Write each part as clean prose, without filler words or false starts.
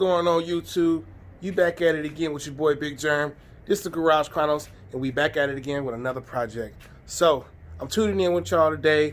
going on, YouTube? You back at it again with your boy Big Germ. This is the Garage Chronicles, and we back at it again with another project. So I'm tuning in with y'all today.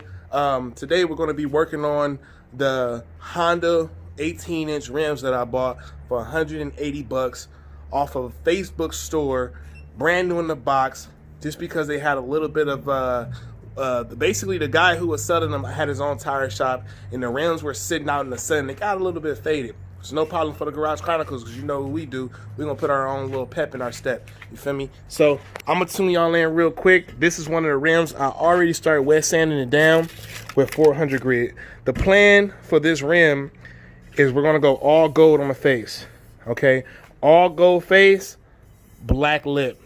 Today we're going to be working on the Honda 18-inch rims that I bought for 180 bucks off of a Facebook store, brand new in the box, just because they had a little bit of basically the guy who was selling them had his own tire shop, and the rims were sitting out in the sun. They got a little bit faded. It's no problem for the Garage Chronicles, because you know what we do. We're going to put our own little pep in our step. You feel me? So I'm going to tune y'all in real quick. This is one of the rims. I already started wet sanding it down with 400 grit. The plan for this rim is we're going to go all gold on the face. Okay? All gold face, black lip.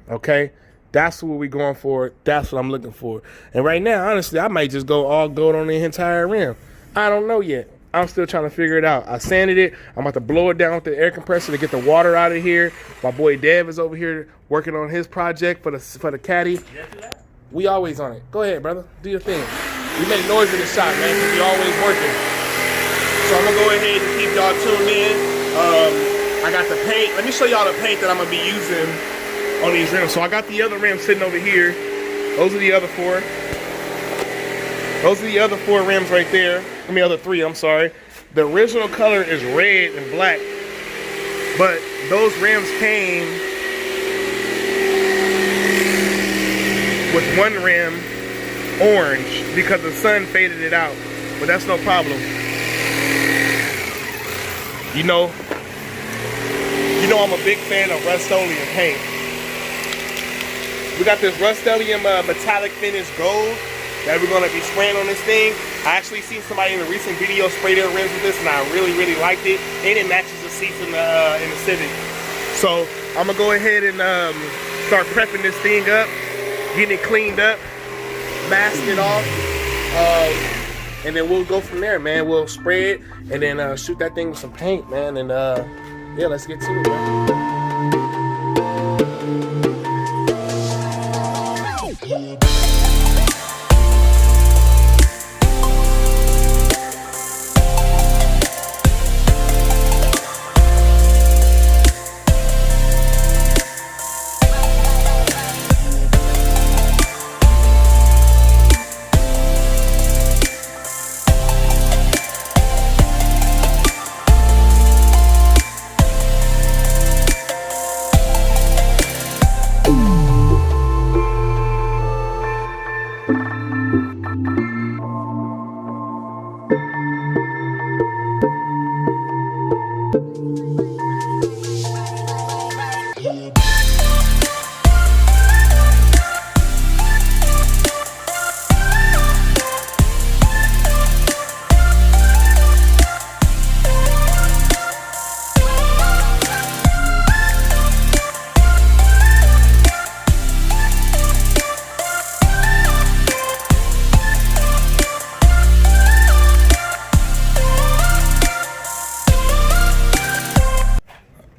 Okay? That's what we're going for. That's what I'm looking for. And right now, honestly, I might just go all gold on the entire rim. I don't know yet. I'm still trying to figure it out. I sanded it. I'm about to blow it down with the air compressor to get the water out of here. My boy Dev is over here working on his project for the caddy. We always on it. Go ahead, brother. Do your thing. We make noise in the shop, man, because we always working. So I'm going to go ahead and keep y'all tuned in. I got the paint. Let me show y'all the paint that I'm going to be using on these rims. So I got the other rims sitting over here. Those are the other four. Those are the other four rims right there. I mean, other three, I'm sorry. The original color is red and black, but those rims came with one rim orange because the sun faded it out, but that's no problem. You know I'm a big fan of Rust-Oleum paint. We got this Rust-Oleum metallic finish gold that we're going to be spraying on this thing. I actually seen somebody in a recent video spray their rims with this, and I really liked it. And it matches the seats in the Civic. So I'm going to go ahead and start prepping this thing up, getting it cleaned up, mask it off, and then we'll go from there, man. We'll spray it and then shoot that thing with some paint, man. And yeah, let's get to it, man.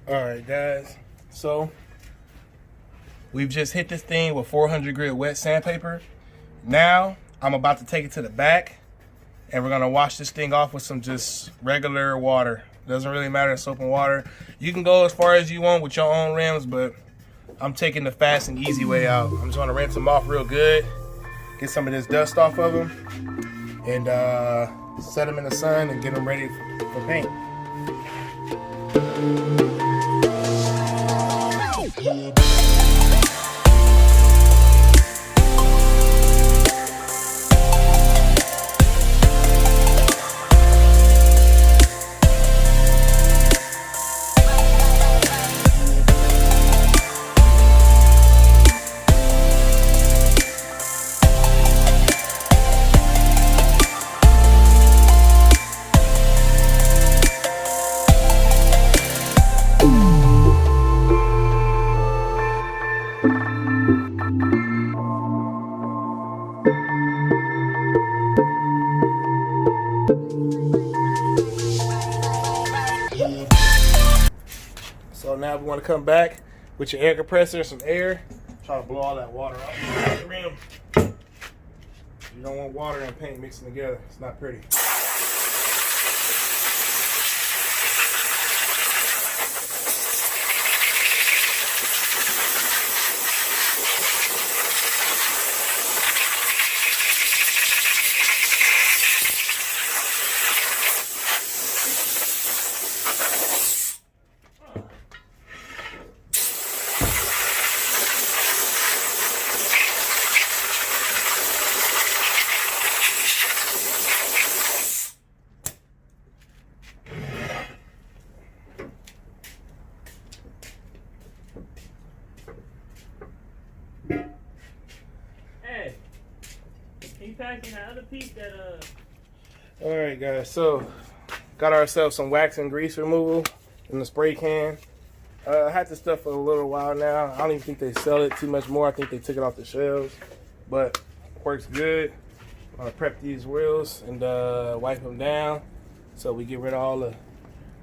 Alright guys, so we've just hit this thing with 400 grit wet sandpaper. Now I'm about to take it to the back and we're gonna wash this thing off with some just regular water. Doesn't really matter, soap and water. You can go as far as you want with your own rims, but I'm taking the fast and easy way out. I'm just gonna rinse them off real good, get some of this dust off of them, and set them in the sun and get them ready for paint. So now we want to come back with your air compressor and some air. Try to blow all that water off the rim. You don't want water and paint mixing together. It's not pretty. packing that other piece that All right, guys. So got ourselves some wax and grease removal in the spray can. I had this stuff for a little while now. I don't even think they sell it too much more. I think they took it off the shelves, but works good. I'm gonna prep these wheels and wipe them down so we get rid of all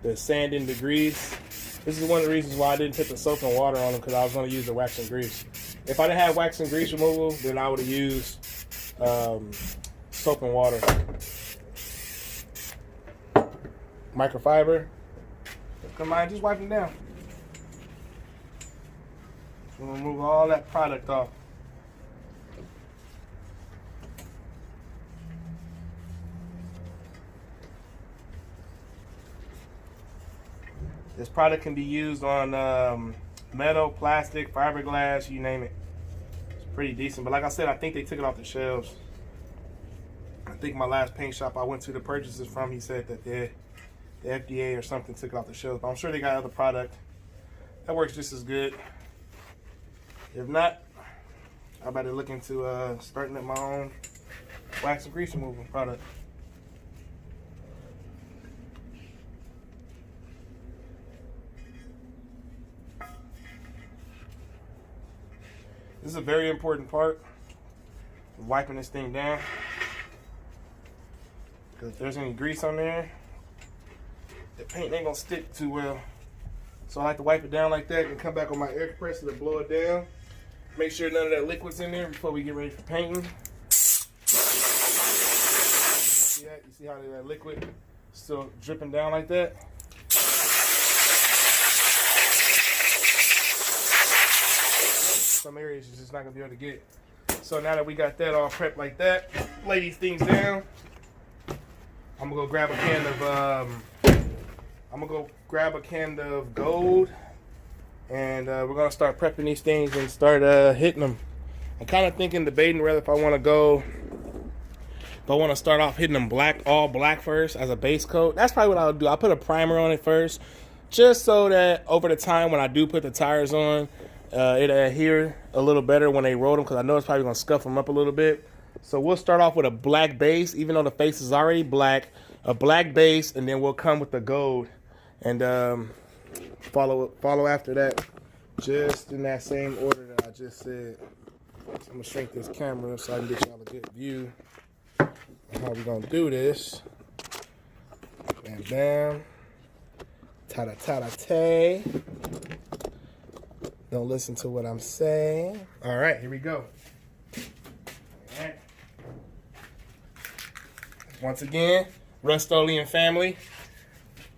the sand and the grease. This is one of the reasons why I didn't put the soap and water on them, because I was going to use the wax and grease. If I didn't have wax and grease removal, then I would have used soap and water. Microfiber. Come on, just wipe them down. So we'll remove all that product off. This product can be used on metal, plastic, fiberglass, you name it. It's pretty decent. But like I said, I think they took it off the shelves. I think my last paint shop I went to purchase this from, he said that the FDA or something took it off the shelves. But I'm sure they got other product that works just as good. If not, I better look into starting up my own wax and grease removal product. This is a very important part of wiping this thing down, because if there's any grease on there, the paint ain't gonna stick too well. So I like to wipe it down like that and come back with my air compressor to blow it down. Make sure none of that liquid's in there before we get ready for painting. See that? You see how that liquid is still dripping down like that? Some areas you're just not gonna be able to get. So now that we got that all prepped like that, lay these things down. I'm gonna go grab a can of gold, and we're gonna start prepping these things and start hitting them. I'm kind of debating whether if I want to start off hitting them all black first as a base coat. That's probably what I'll do. I'll put a primer on it first, just so that over the time when I do put the tires on, it'll adhere a little better when they roll them, because I know it's probably going to scuff them up a little bit. So we'll start off with a black base, even though the face is already black, a black base, and then we'll come with the gold and follow after that, just in that same order that I just said. So I'm going to shrink this camera so I can get y'all a good view of how we're going to do this. Bam, bam. Ta-da-ta-da-tay. Don't listen to what I'm saying. All right, here we go. All right. Once again, Rust-Oleum family.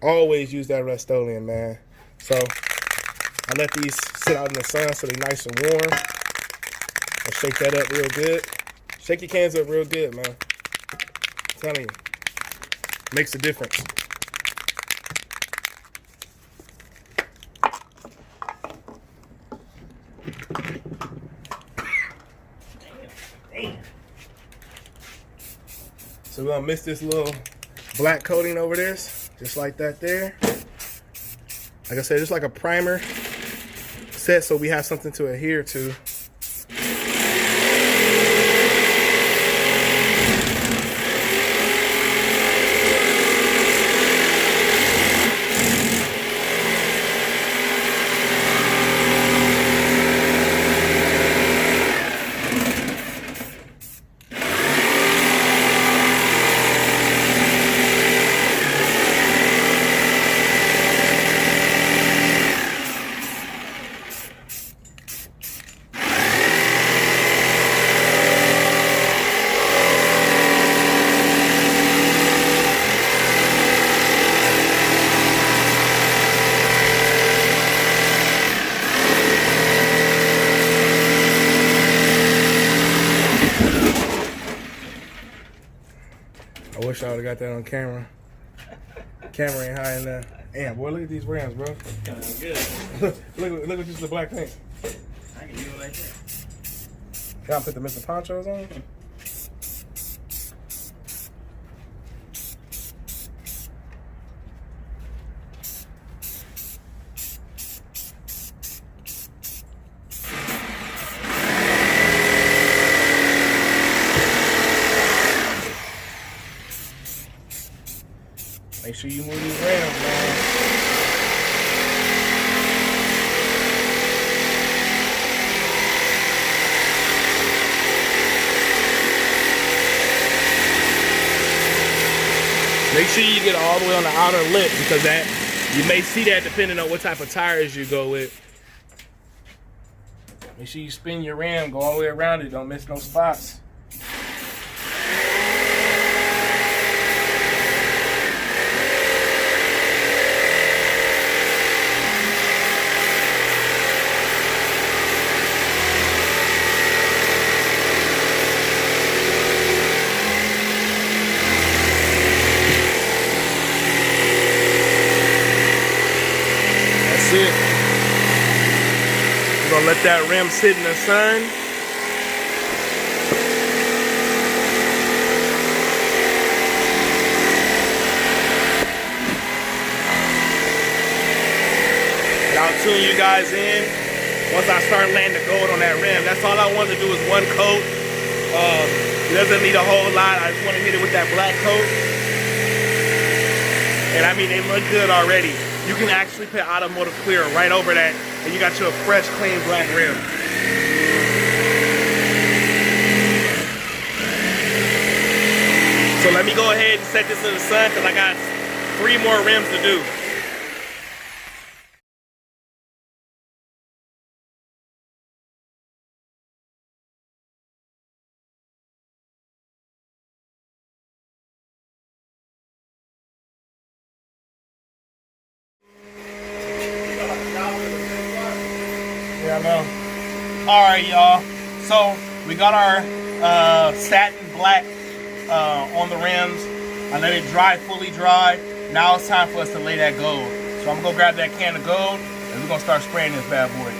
Always use that Rust-Oleum, man. So I let these sit out in the sun so they're nice and warm. I'll shake that up real good. Shake your cans up real good, man. I'm telling you, makes a difference. So we're gonna mix this little black coating over this, just like that there. Like I said, just like a primer set, so we have something to adhere to. I wish I would have got that on camera. Camera ain't high enough. Damn, boy, look at these rims, bro. good. look at just the black paint. I can do it like that. Y'all put the Mr. Ponchos on? Make sure you move these rims, man. Make sure you get all the way on the outer lip, because that you may see that depending on what type of tires you go with. Make sure you spin your rim, go all the way around it, don't miss no spots. That's it. We're gonna let that rim sit in the sun. And I'll tune you guys in once I start laying the gold on that rim. That's all I wanted to do is one coat. It doesn't need a whole lot. I just want to hit it with that black coat. And I mean, they look good already. You can actually put automotive clear right over that, and you got your fresh, clean black rim. So let me go ahead and set this in the sun, because I got 3 more rims to do. Yeah, I know. All right, y'all. So we got our satin black on the rims. I let it dry, fully dry. Now it's time for us to lay that gold. So I'm gonna go grab that can of gold, and we're gonna start spraying this bad boy.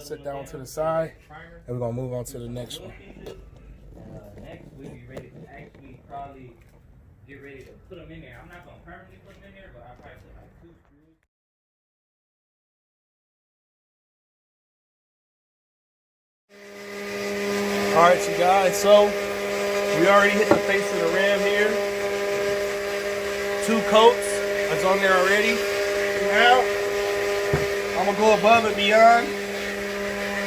set that one to the side, and we're gonna move on to the next one. Next, we'll be ready to actually probably get ready to put them in there. I'm not gonna permanently put them in there, but I'll probably put like 2 screws. All right, you guys. So we already hit the face of the rim here. 2 coats that's on there already. Now I'm gonna go above and beyond.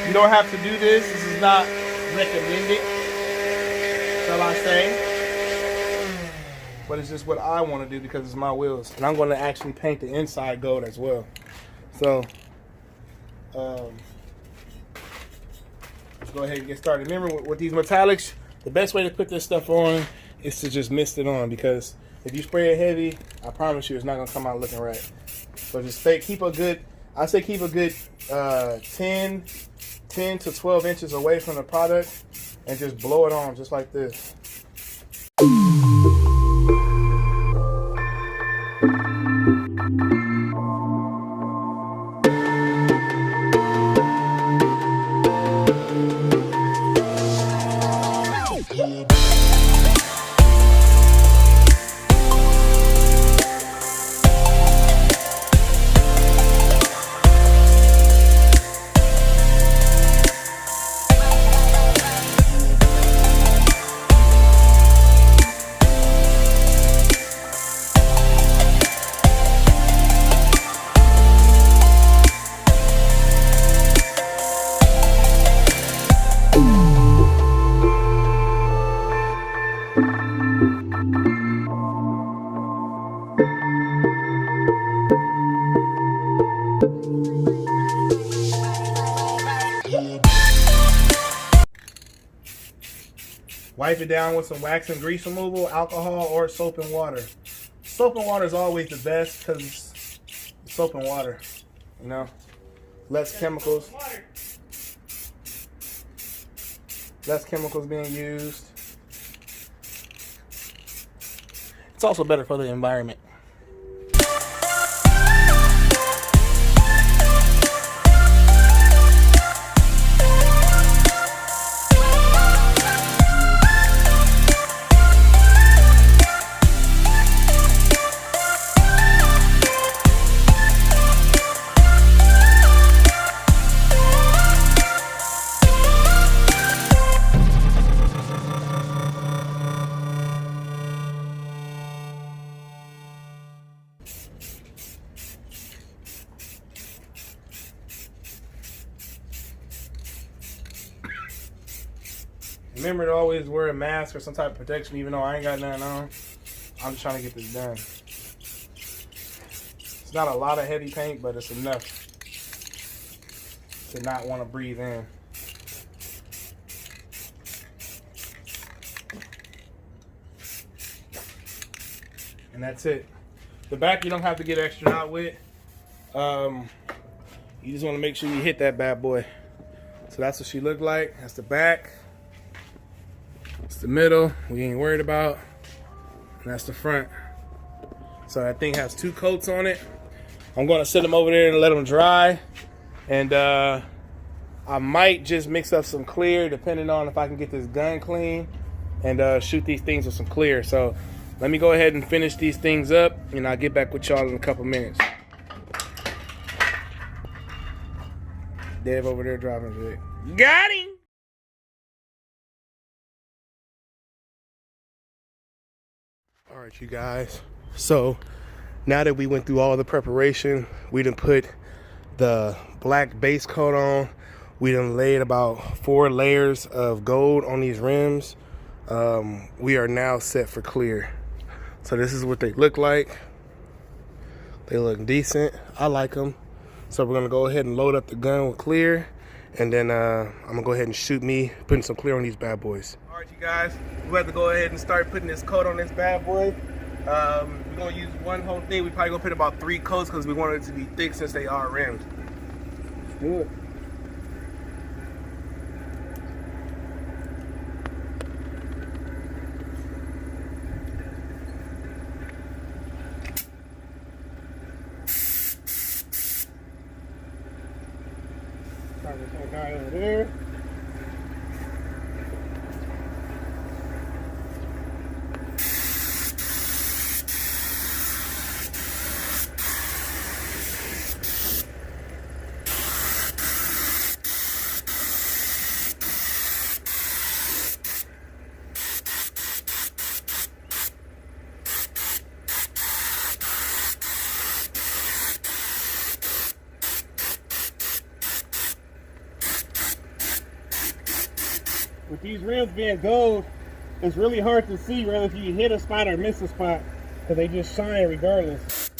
You don't have to do this. This is not recommended, shall I say? But it's just what I want to do because it's my wheels, and I'm going to actually paint the inside gold as well. So let's go ahead and get started. Remember, with these metallics, the best way to put this stuff on is to just mist it on, because if you spray it heavy, I promise you it's not going to come out looking right. So just keep a good 10 to 12 inches away from the product and just blow it on just like this. Wipe it down with some wax and grease removal, alcohol, or soap and water. Soap and water is always the best because it's soap and water, you know, less chemicals. Less chemicals being used. It's also better for the environment. Remember to always wear a mask or some type of protection, even though I ain't got nothing on. I'm just trying to get this done. It's not a lot of heavy paint, but it's enough to not want to breathe in. And that's it. The back you don't have to get extra out with. You just want to make sure you hit that bad boy. So that's what she looked like. That's the back. It's the middle, we ain't worried about. And that's the front. So that thing has 2 coats on it. I'm gonna sit them over there and let them dry. And I might just mix up some clear, depending on if I can get this gun clean, and shoot these things with some clear. So let me go ahead and finish these things up, and I'll get back with y'all in a couple minutes. Dave over there driving it. Got him! All right, you guys. So now that we went through all the preparation, we done put the black base coat on. We done laid about 4 layers of gold on these rims. We are now set for clear. So this is what they look like. They look decent. I like them. So we're gonna go ahead and load up the gun with clear, and then I'm gonna go ahead and shoot me putting some clear on these bad boys. All right, you guys, we have to go ahead and start putting this coat on this bad boy. We're gonna use one whole thing. We probably gonna put about 3 coats because we want it to be thick since they are rimmed. Let's do it. Starting There's my guy over there. With these rims being gold, it's really hard to see whether if you hit a spot or miss a spot, because they just shine regardless.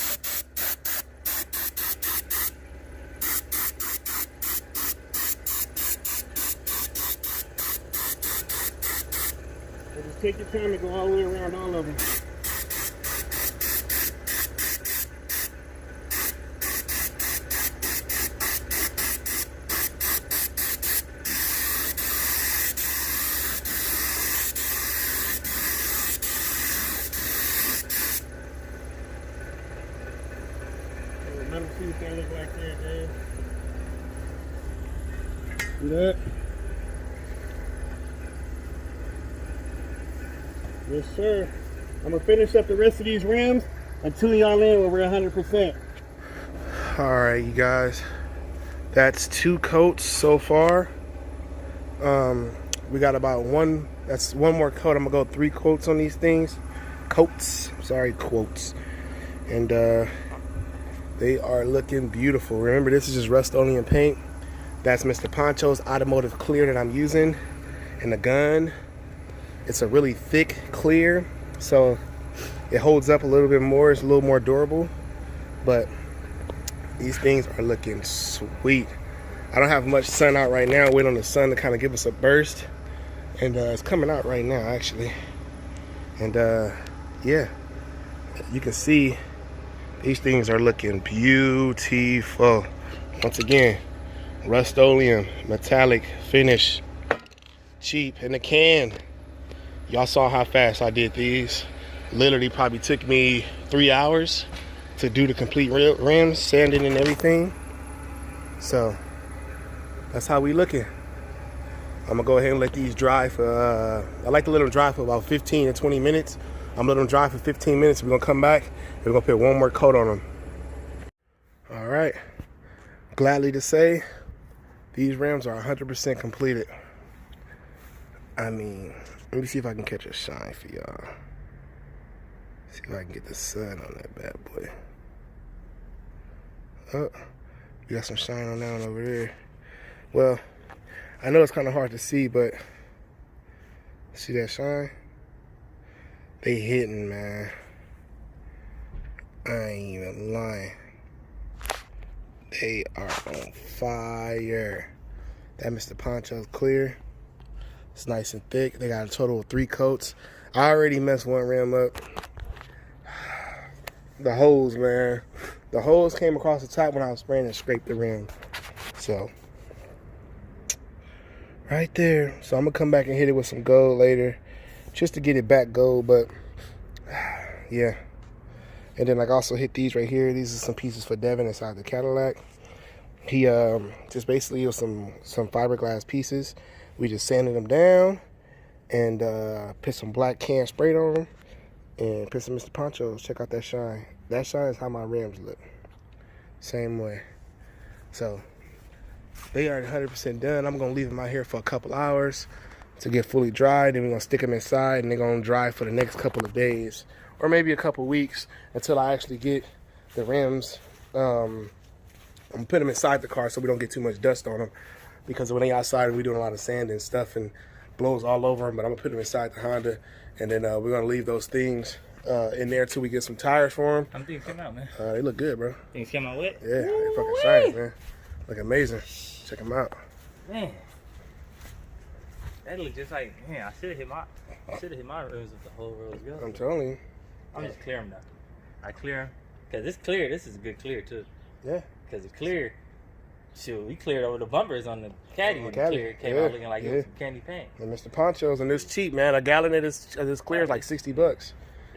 So just take your time and go all the way around all of them. Let me see what that look like there, man. See that? Yes, sir. I'm gonna finish up the rest of these rims until y'all in when we're 100%. All right, you guys. That's 2 coats so far. We got about one. That's one more coat. I'm gonna go 3 coats on these things. Coats. Sorry, quotes. And they are looking beautiful. Remember, this is just Rust-Oleum paint. That's Mr. Poncho's automotive clear that I'm using. And the gun, it's a really thick clear, so it holds up a little bit more. It's a little more durable, but these things are looking sweet. I don't have much sun out right now. Wait on the sun to kind of give us a burst, and it's coming out right now actually. And yeah, you can see these things are looking beautiful. Once again, Rust-Oleum metallic finish, cheap in the can. Y'all saw how fast I did these. Literally probably took me 3 hours to do the complete rims, sanding and everything. So that's how we looking. I'm gonna go ahead and let these dry for, I like to let them dry for about 15 to 20 minutes. I'm gonna let them dry for 15 minutes. We're gonna come back and we're gonna put one more coat on them. All right, gladly to say, these rims are 100% completed. I mean, let me see if I can catch a shine for y'all. See if I can get the sun on that bad boy. Oh, we got some shine on that one over there. Well, I know it's kind of hard to see, but see that shine? They hitting, man. I ain't even lying. They are on fire. That Mr. Poncho's clear. It's nice and thick. They got a total of 3 coats. I already messed one rim up. The hose, man. The hose came across the top when I was spraying and scraped the rim. So, right there. So I'm gonna come back and hit it with some gold later, just to get it back gold. But yeah. And then like also hit these right here. These are some pieces for Devin inside the Cadillac. He just basically used some fiberglass pieces. We just sanded them down and put some black can sprayed on them and put some Mr. Ponchos. Check out that shine. That shine is how my rims look. Same way. So they are 100% done. I'm gonna leave them out here for a couple hours to get fully dried. Then we're gonna stick them inside and they're gonna dry for the next couple of days or maybe a couple weeks until I actually get the rims. I'm gonna put them inside the car so we don't get too much dust on them, because when they outside we're doing a lot of sand and stuff and blows all over them. But I'm gonna put them inside the Honda, and then we're gonna leave those things in there till we get some tires for them. Them things came out, man. They look good, bro. Things came out wet? Yeah, they fucking shine, man. Look amazing. Check them out. Man, that look just like, man, I should have hit my rims with the whole rose gold. I'm telling you. I'm just clear them now. I clear them because it's clear. This is a good clear too. Yeah. Because it's clear. Shoot, we cleared over the bumpers on the Caddy, and the clear came out looking like it was candy paint. And Mr. Ponchos, and it's cheap, man. A gallon of this clear is like $60.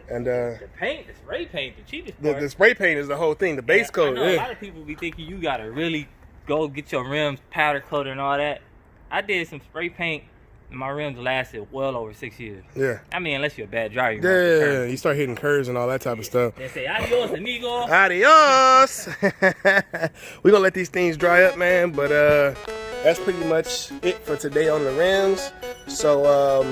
And the paint, the spray paint, the cheapest part. The spray paint is the whole thing. The base coat. I know a lot of people be thinking you gotta really go get your rims powder coated and all that. I did some spray paint, and my rims lasted well over 6 years. Yeah. I mean, unless you're a bad driver. Yeah, you start hitting curves and all that type of stuff. They say, adios, amigo. Adios. We're gonna let these things dry up, man, but that's pretty much it for today on the rims. So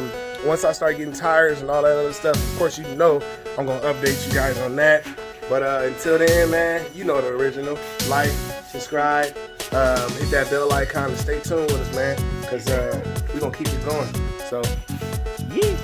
once I start getting tires and all that other stuff, of course, you know I'm gonna update you guys on that. But until then, man, you know the original. Like, subscribe, hit that bell icon and stay tuned with us, man, because we're gonna keep it going. So, yeah.